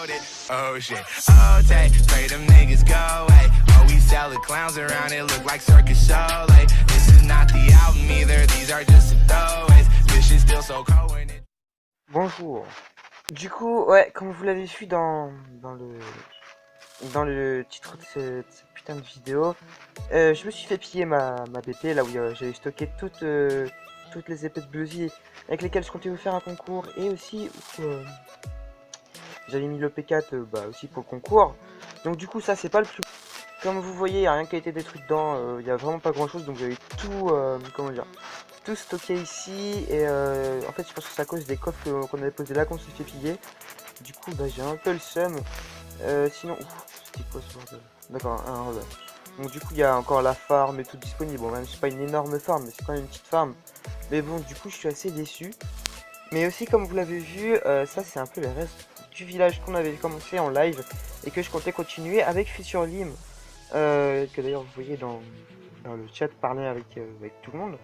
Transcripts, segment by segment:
loaded. Oh shit. Oh, take, pray them niggas go away. Oh, we sell the clowns around it, look like circus show. Like, this is not the album either, these are just the throwaways. This shit's still so cold when it. Bonjour. Du coup, ouais, comme vous l'avez vu dans le titre de cette putain de vidéo, je me suis fait piller ma BP, là où j'avais stocké toutes les épées de Bluesy avec lesquelles je comptais vous faire un concours, et aussi j'avais mis le P4 aussi pour le concours. Donc du coup, ça c'est pas le plus... Comme vous voyez, il n'y a rien qui a été détruit dedans, il n'y a vraiment pas grand chose, donc j'avais tout, comment dire, tout stocké ici, et en fait je pense que c'est à cause des coffres qu'on avait posés là qu'on s'est fait piller. Du coup, j'ai un peu le seum. Sinon, c'était quoi ce bordel? D'accord, un relais. Donc du coup, il y a encore la farm et tout disponible. Bon, même c'est pas une énorme farm, mais c'est quand même une petite farm. Mais bon, du coup, je suis assez déçu. Mais aussi, comme vous l'avez vu, ça c'est un peu les restes du village qu'on avait commencé en live et que je comptais continuer avec Future Lim. Que d'ailleurs vous voyez dans le chat parler avec tout le monde.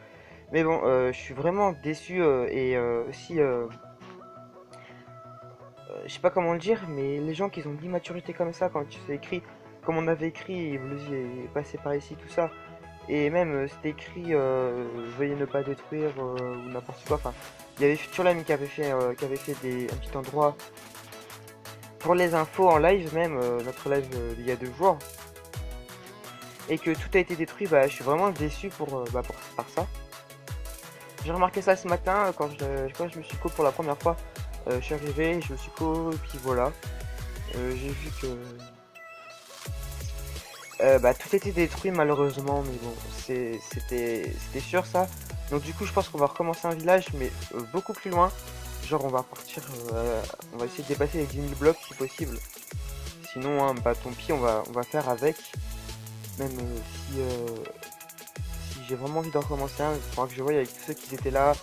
Mais bon, je suis vraiment déçu et aussi, je sais pas comment le dire, mais les gens qui ont de l'immaturité comme ça, quand c'est écrit, comme on avait écrit, Bluesy est passé par ici, tout ça, et même c'était écrit, veuillez ne pas détruire ou n'importe quoi. Enfin, il y avait Futurelime qui avait fait un petit endroit pour les infos en live, même notre live il y a 2 jours, et que tout a été détruit. Bah, je suis vraiment déçu par ça. J'ai remarqué ça ce matin quand je me suis co pour la première fois. Je suis arrivé, je me suis co, et puis voilà. J'ai vu que tout était détruit malheureusement, mais bon, c'était sûr ça. Donc du coup, je pense qu'on va recommencer un village, mais beaucoup plus loin. Genre, on va partir, on va essayer de dépasser les 10 000 blocs si possible. Sinon, hein, bah tant pis, on va faire avec. Même si j'ai vraiment envie d'en recommencer un, il faudra que je voie avec ceux qui étaient là,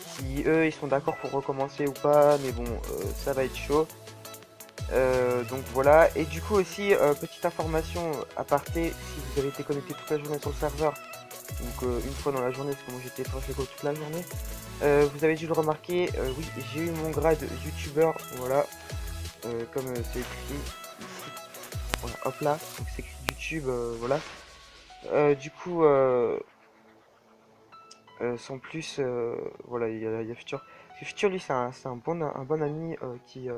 si eux ils sont d'accord pour recommencer ou pas. Mais bon, ça va être chaud. Donc voilà, et du coup aussi, petite information aparté, si vous avez été connecté toute la journée sur le serveur, donc une fois dans la journée, parce que moi j'étais proche toute la journée, vous avez dû le remarquer, oui, j'ai eu mon grade youtubeur, voilà, comme c'est écrit ici, voilà, hop là, donc c'est écrit YouTube, voilà. Du coup, sans plus, voilà, il y a Future. Parce que Future, lui, c'est un bon ami qui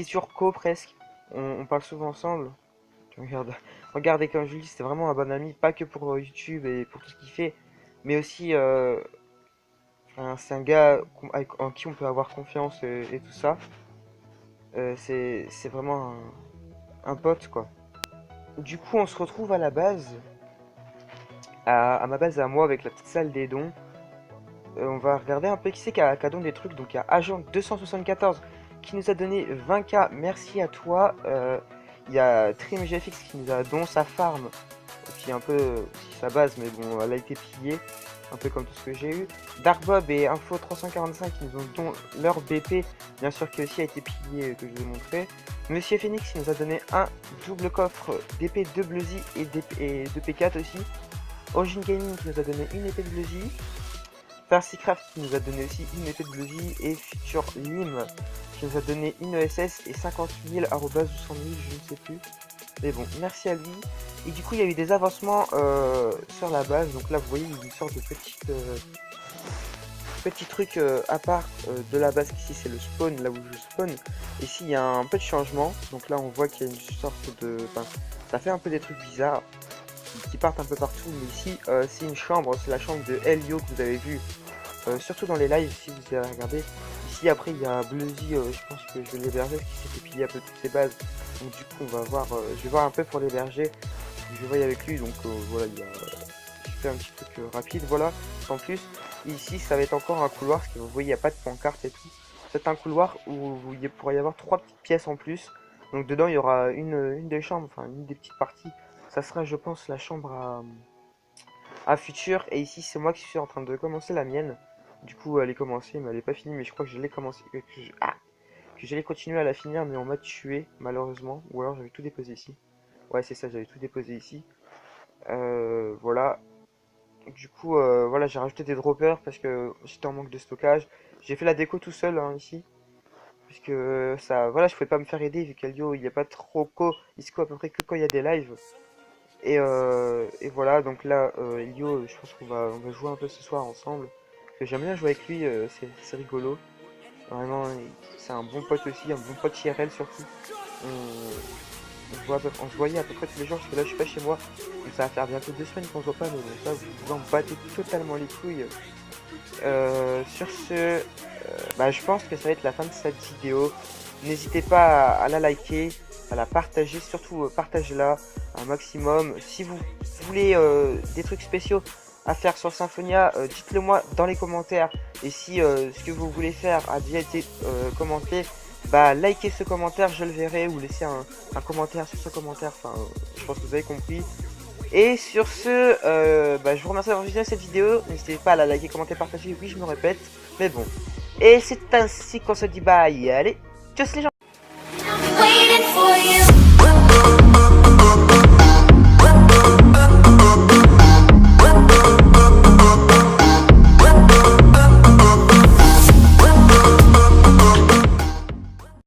est sur Co presque. On parle souvent ensemble. Regarde, regardez comme je dis, c'est vraiment un bon ami, pas que pour YouTube et pour tout ce qu'il fait, mais aussi c'est un gars en qui on peut avoir confiance et tout ça. C'est vraiment un pote quoi. Du coup, on se retrouve à la base, à ma base à moi avec la petite salle des dons. On va regarder un peu qui c'est qui a donné des trucs. Donc il y a Agent 274 qui nous a donné 20K, merci à toi. Il y a TrimGFX qui nous a don sa farm, qui est un peu aussi sa base, mais bon, elle a été pillée, un peu comme tout ce que j'ai eu. Darkbob et Info345 qui nous ont don leur BP, bien sûr, qui aussi a été pillé, que je vous ai montré. Monsieur Phoenix qui nous a donné un double coffre d'épée de Bluesy et de P4 aussi. Origin Gaming qui nous a donné une épée de Bluesy. Farcycraft qui nous a donné aussi une épée de Bluesy, et Future Lim qui nous a donné une ESS et 50 000 arrobas ou 100 000, je ne sais plus. Mais bon, merci à lui. Et du coup, il y a eu des avancements sur la base. Donc là, vous voyez, il y a une sorte de petit truc à part de la base. Ici, c'est le spawn, là où je spawn. Ici, il y a un peu de changement. Donc là, on voit qu'il y a une sorte de... Enfin, ça fait un peu des trucs bizarres qui partent un peu partout. Mais ici, c'est une chambre. C'est la chambre de Helio que vous avez vu. Surtout dans les lives, si vous avez regardé. Ici, après, il y a Bluesy. Je pense que je vais l'héberger parce qu'il s'est fait piller un peu toutes ses bases. Donc du coup, on va voir, je vais voir un peu pour l'héberger. Je vais voir avec lui, donc voilà, je fais un petit truc rapide, voilà, sans plus. Ici, ça va être encore un couloir, parce que vous voyez, il n'y a pas de pancarte et tout. C'est un couloir où il pourrait y avoir 3 petites pièces en plus. Donc dedans, il y aura une des chambres, enfin une des petites parties. Ça sera, je pense, la chambre à Future. Et ici, c'est moi qui suis en train de commencer la mienne. Du coup, elle est commencée, mais elle n'est pas finie, mais je crois que je l'ai commencé. Que j'allais continuer à la finir, mais on m'a tué malheureusement, ou alors j'avais tout déposé ici. Ouais, c'est ça, j'avais tout déposé ici. Voilà. Du coup, voilà, j'ai rajouté des droppers parce que j'étais en manque de stockage. J'ai fait la déco tout seul hein, ici. puisque ça, voilà, je pouvais pas me faire aider vu qu'Elio il est pas trop il se co à peu près que quand il y a des lives. Et voilà, donc là, Elio, je pense on va jouer un peu ce soir ensemble. Parce que j'aime bien jouer avec lui, c'est rigolo. Vraiment, c'est un bon pote aussi, un bon pote IRL surtout. On se voyait à peu près tous les jours, parce que là je suis pas chez moi. Donc ça va faire bientôt 2 semaines qu'on se voit pas, mais bon, ça vous en battez totalement les couilles. Sur ce, bah, je pense que ça va être la fin de cette vidéo. N'hésitez pas à la liker, à la partager, surtout partagez-la un maximum. Si vous voulez des trucs spéciaux à faire sur Symphonia, dites-le moi dans les commentaires. Et si ce que vous voulez faire a déjà été commenté, bah likez ce commentaire, je le verrai, ou laissez un commentaire sur ce commentaire. Enfin, je pense que vous avez compris. Et sur ce, bah, je vous remercie d'avoir visionné cette vidéo. N'hésitez pas à la liker, commenter, partager. Oui, je me répète, mais bon. Et c'est ainsi qu'on se dit bye. Allez, tchuss les gens.